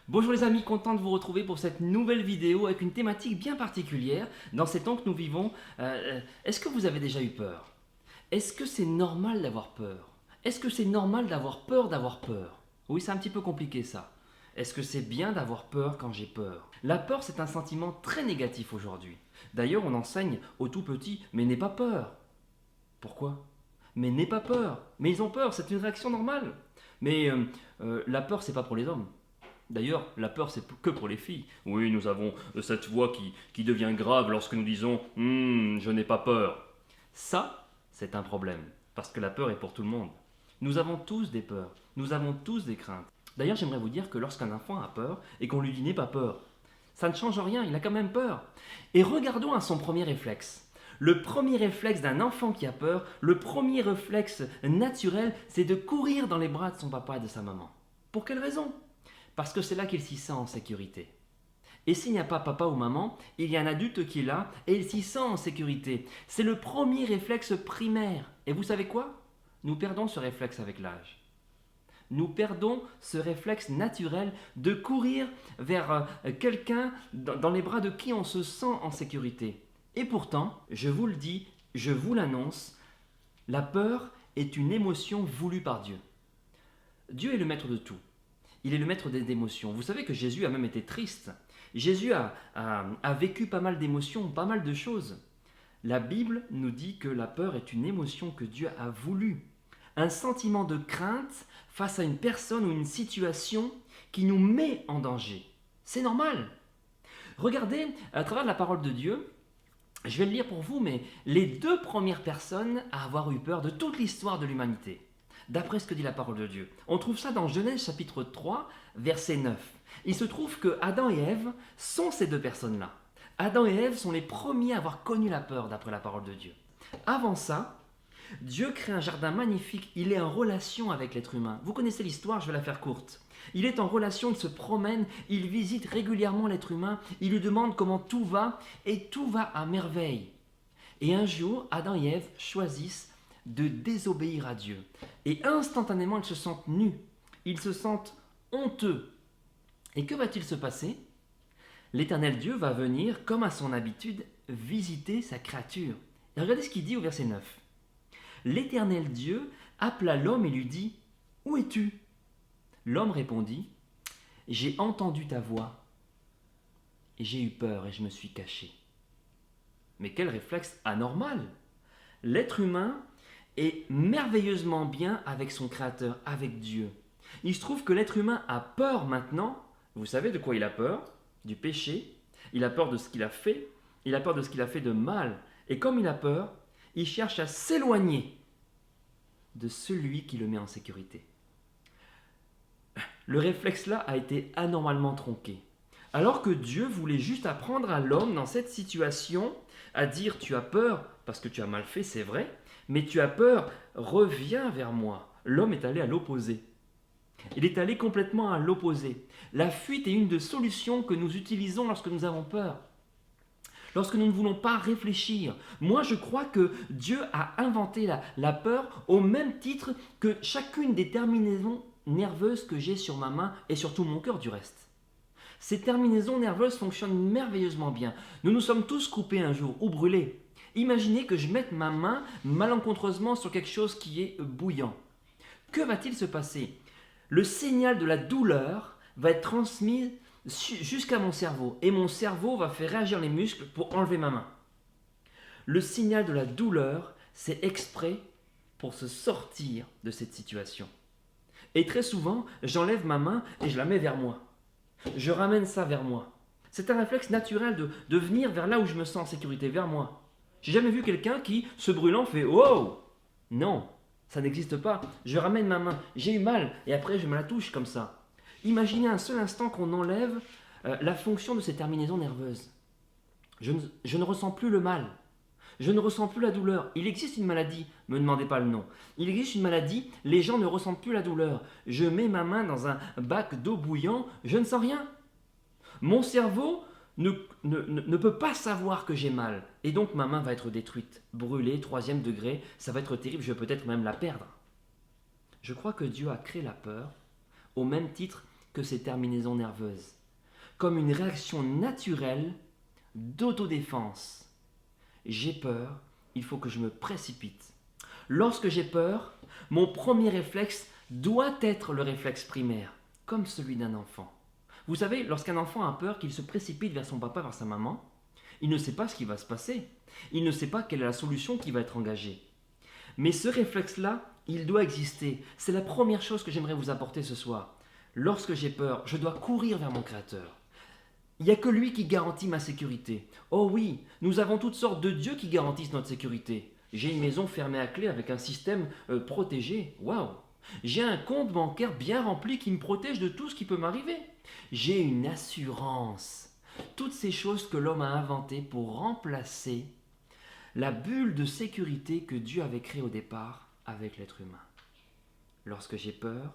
Bonjour les amis, content de vous retrouver pour cette nouvelle vidéo avec une thématique bien particulière. Dans ces temps que nous vivons, est-ce que vous avez déjà eu peur? Est-ce que c'est normal d'avoir peur? Est-ce que c'est normal d'avoir peur d'avoir peur? Oui, c'est un petit peu compliqué ça. Est-ce que c'est bien d'avoir peur quand j'ai peur? La peur, c'est un sentiment très négatif aujourd'hui. D'ailleurs, on enseigne aux tout petits, mais n'aie pas peur. Pourquoi? Mais n'aie pas peur. Mais ils ont peur, c'est une réaction normale. Mais la peur, c'est pas pour les hommes. D'ailleurs, la peur, c'est que pour les filles. Oui, nous avons cette voix qui devient grave lorsque nous disons je n'ai pas peur. Ça, c'est un problème, parce que la peur est pour tout le monde. Nous avons tous des peurs, nous avons tous des craintes. D'ailleurs, j'aimerais vous dire que lorsqu'un enfant a peur et qu'on lui dit n'aie pas peur, ça ne change rien, il a quand même peur. Et regardons à son premier réflexe. Le premier réflexe d'un enfant qui a peur, le premier réflexe naturel, c'est de courir dans les bras de son papa et de sa maman. Pour quelle raison? Parce que c'est là qu'il s'y sent en sécurité. Et s'il n'y a pas papa ou maman, il y a un adulte qui est là et il s'y sent en sécurité. C'est le premier réflexe primaire. Et vous savez quoi? Nous perdons ce réflexe avec l'âge. Nous perdons ce réflexe naturel de courir vers quelqu'un dans les bras de qui on se sent en sécurité. Et pourtant, je vous le dis, je vous l'annonce, la peur est une émotion voulue par Dieu. Dieu est le maître de tout. Il est le maître des émotions. Vous savez que Jésus a même été triste. Jésus a vécu pas mal d'émotions, pas mal de choses. La Bible nous dit que la peur est une émotion que Dieu a voulu. Un sentiment de crainte face à une personne ou une situation qui nous met en danger. C'est normal. Regardez, à travers la parole de Dieu, je vais le lire pour vous, mais les deux premières personnes à avoir eu peur de toute l'histoire de l'humanité, d'après ce que dit la parole de Dieu. On trouve ça dans Genèse chapitre 3, verset 9. Il se trouve que Adam et Ève sont ces deux personnes-là. Adam et Ève sont les premiers à avoir connu la peur, d'après la parole de Dieu. Avant ça, Dieu crée un jardin magnifique, il est en relation avec l'être humain. Vous connaissez l'histoire, je vais la faire courte. Il est en relation, il se promène, il visite régulièrement l'être humain, il lui demande comment tout va, et tout va à merveille. Et un jour, Adam et Ève choisissent de désobéir à Dieu. Et instantanément, ils se sentent nus, ils se sentent honteux. Et que va-t-il se passer? L'Éternel Dieu va venir, comme à son habitude, visiter sa créature. Et regardez ce qu'il dit au verset 9. L'Éternel Dieu appela l'homme et lui dit « Où es-tu » L'homme répondit « J'ai entendu ta voix, et j'ai eu peur et je me suis caché. » Mais quel réflexe anormal! L'être humain est merveilleusement bien avec son Créateur, avec Dieu. Il se trouve que l'être humain a peur maintenant. Vous savez de quoi il a peur? Du péché. Il a peur de ce qu'il a fait. Il a peur de ce qu'il a fait de mal. Et comme il a peur, il cherche à s'éloigner de celui qui le met en sécurité. Le réflexe-là a été anormalement tronqué. Alors que Dieu voulait juste apprendre à l'homme dans cette situation à dire tu as peur parce que tu as mal fait, c'est vrai, mais tu as peur, reviens vers moi. L'homme est allé à l'opposé. Il est allé complètement à l'opposé. La fuite est une des solutions que nous utilisons lorsque nous avons peur. Lorsque nous ne voulons pas réfléchir. Moi, je crois que Dieu a inventé la peur au même titre que chacune des terminaisons nerveuses que j'ai sur ma main et sur tout mon cœur du reste. Ces terminaisons nerveuses fonctionnent merveilleusement bien. Nous nous sommes tous coupés un jour ou brûlés. Imaginez que je mette ma main malencontreusement sur quelque chose qui est bouillant. Que va-t-il se passer? Le signal de la douleur va être transmis jusqu'à mon cerveau et mon cerveau va faire réagir les muscles pour enlever ma main. Le signal de la douleur, c'est exprès pour se sortir de cette situation. Et très souvent, j'enlève ma main et je la mets vers moi. Je ramène ça vers moi. C'est un réflexe naturel de venir vers là où je me sens en sécurité, vers moi. J'ai jamais vu quelqu'un qui, se brûlant, fait « Wow !» Non, ça n'existe pas. Je ramène ma main, j'ai eu mal, et après je me la touche comme ça. Imaginez un seul instant qu'on enlève la fonction de ces terminaisons nerveuses. Je ne ressens plus le mal. Je ne ressens plus la douleur. Il existe une maladie, ne me demandez pas le nom. Il existe une maladie, les gens ne ressentent plus la douleur. Je mets ma main dans un bac d'eau bouillant, je ne sens rien. Mon cerveau ne peut pas savoir que j'ai mal. Et donc ma main va être détruite, brûlée, 3e degré, ça va être terrible, je vais peut-être même la perdre. Je crois que Dieu a créé la peur au même titre que ces terminaisons nerveuses, comme une réaction naturelle d'autodéfense. J'ai peur, il faut que je me précipite. Lorsque j'ai peur, mon premier réflexe doit être le réflexe primaire, comme celui d'un enfant. Vous savez, lorsqu'un enfant a peur, qu'il se précipite vers son papa, vers sa maman, il ne sait pas ce qui va se passer. Il ne sait pas quelle est la solution qui va être engagée. Mais ce réflexe-là, il doit exister. C'est la première chose que j'aimerais vous apporter ce soir. Lorsque j'ai peur, je dois courir vers mon Créateur. Il n'y a que lui qui garantit ma sécurité. Oh oui, nous avons toutes sortes de dieux qui garantissent notre sécurité. J'ai une maison fermée à clé avec un système protégé. Waouh! J'ai un compte bancaire bien rempli qui me protège de tout ce qui peut m'arriver. J'ai une assurance. Toutes ces choses que l'homme a inventées pour remplacer la bulle de sécurité que Dieu avait créée au départ avec l'être humain. Lorsque j'ai peur,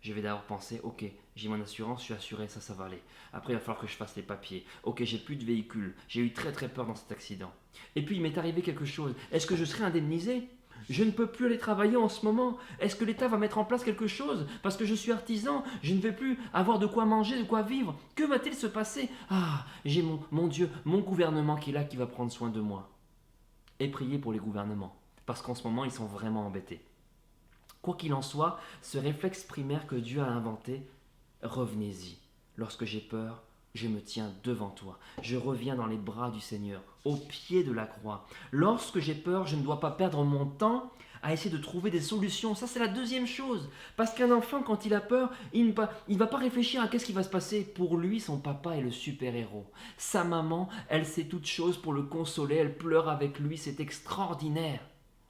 je vais d'abord penser, ok, j'ai mon assurance, je suis assuré, ça va aller. Après, il va falloir que je fasse les papiers. Ok, j'ai plus de véhicule, j'ai eu très peur dans cet accident. Et puis, il m'est arrivé quelque chose. Est-ce que je serai indemnisé ? Je ne peux plus aller travailler en ce moment. Est-ce que l'État va mettre en place quelque chose ? Parce que je suis artisan, je ne vais plus avoir de quoi manger, de quoi vivre. Que va-t-il se passer ? Ah, j'ai mon Dieu, mon gouvernement qui est là, qui va prendre soin de moi. Et priez pour les gouvernements, parce qu'en ce moment, ils sont vraiment embêtés. Quoi qu'il en soit, ce réflexe primaire que Dieu a inventé, revenez-y. Lorsque j'ai peur, je me tiens devant toi. Je reviens dans les bras du Seigneur, au pied de la croix. Lorsque j'ai peur, je ne dois pas perdre mon temps à essayer de trouver des solutions. Ça, c'est la deuxième chose. Parce qu'un enfant, quand il a peur, il ne va pas réfléchir à qu'est-ce qui va se passer. Pour lui, son papa est le super-héros. Sa maman, elle sait toutes choses pour le consoler. Elle pleure avec lui. C'est extraordinaire.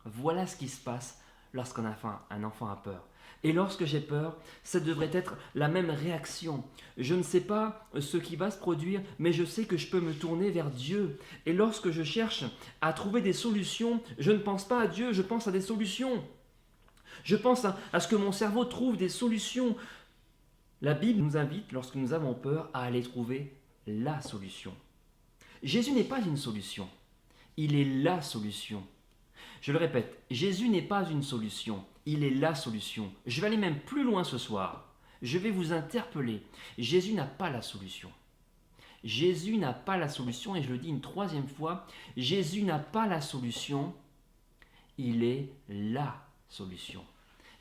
Voilà ce qui se passe lorsqu'un enfant a peur. Et lorsque j'ai peur, ça devrait être la même réaction. Je ne sais pas ce qui va se produire, mais je sais que je peux me tourner vers Dieu. Et lorsque je cherche à trouver des solutions, je ne pense pas à Dieu, je pense à des solutions. Je pense à ce que mon cerveau trouve des solutions. La Bible nous invite, lorsque nous avons peur, à aller trouver la solution. Jésus n'est pas une solution, il est la solution. Je le répète, Jésus n'est pas une solution, il est la solution. Je vais aller même plus loin ce soir. Je vais vous interpeller. Jésus n'a pas la solution. Jésus n'a pas la solution, et je le dis une troisième fois, Jésus n'a pas la solution, il est la solution.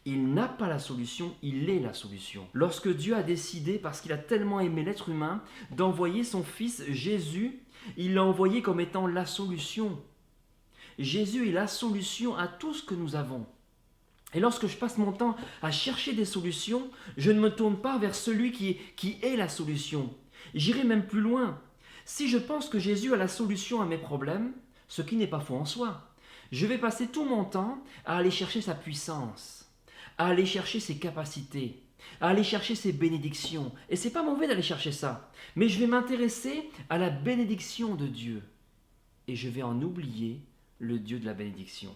Il n'a pas la solution, il est la solution. Lorsque Dieu a décidé, parce qu'il a tellement aimé l'être humain, d'envoyer son fils Jésus, il l'a envoyé comme étant la solution. Jésus est la solution à tout ce que nous avons. Et lorsque je passe mon temps à chercher des solutions, je ne me tourne pas vers celui qui est la solution. J'irai même plus loin. Si je pense que Jésus a la solution à mes problèmes, ce qui n'est pas faux en soi, je vais passer tout mon temps à aller chercher sa puissance, à aller chercher ses capacités, à aller chercher ses bénédictions. Et c'est pas mauvais d'aller chercher ça, mais je vais m'intéresser à la bénédiction de Dieu. Et je vais en oublier le Dieu de la bénédiction.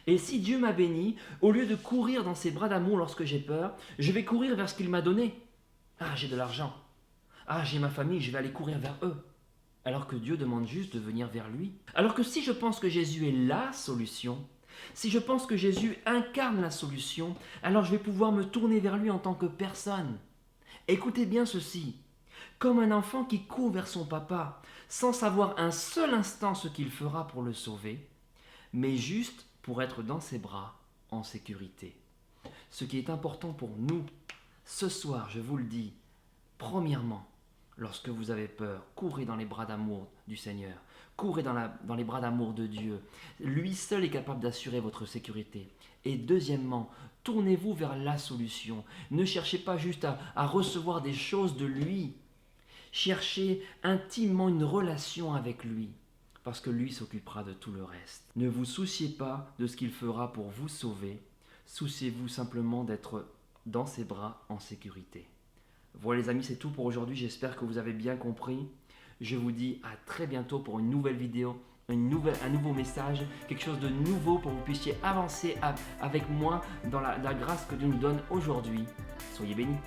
Et si Dieu m'a béni, au lieu de courir dans ses bras d'amour lorsque j'ai peur, je vais courir vers ce qu'il m'a donné. Ah, j'ai de l'argent. Ah, j'ai ma famille, je vais aller courir vers eux. Alors que Dieu demande juste de venir vers lui. Alors que si je pense que Jésus est la solution, si je pense que Jésus incarne la solution, alors je vais pouvoir me tourner vers lui en tant que personne. Écoutez bien ceci. Comme un enfant qui court vers son papa, sans savoir un seul instant ce qu'il fera pour le sauver, mais juste pour être dans ses bras en sécurité. Ce qui est important pour nous, ce soir, je vous le dis, premièrement, lorsque vous avez peur, courez dans les bras d'amour du Seigneur, courez dans les bras d'amour de Dieu. Lui seul est capable d'assurer votre sécurité. Et deuxièmement, tournez-vous vers la solution. Ne cherchez pas juste à recevoir des choses de lui. Cherchez intimement une relation avec lui, parce que lui s'occupera de tout le reste. Ne vous souciez pas de ce qu'il fera pour vous sauver, souciez-vous simplement d'être dans ses bras en sécurité. Voilà les amis, c'est tout pour aujourd'hui, j'espère que vous avez bien compris. Je vous dis à très bientôt pour une nouvelle vidéo, un nouveau message, quelque chose de nouveau pour que vous puissiez avancer avec moi dans la grâce que Dieu nous donne aujourd'hui. Soyez bénis.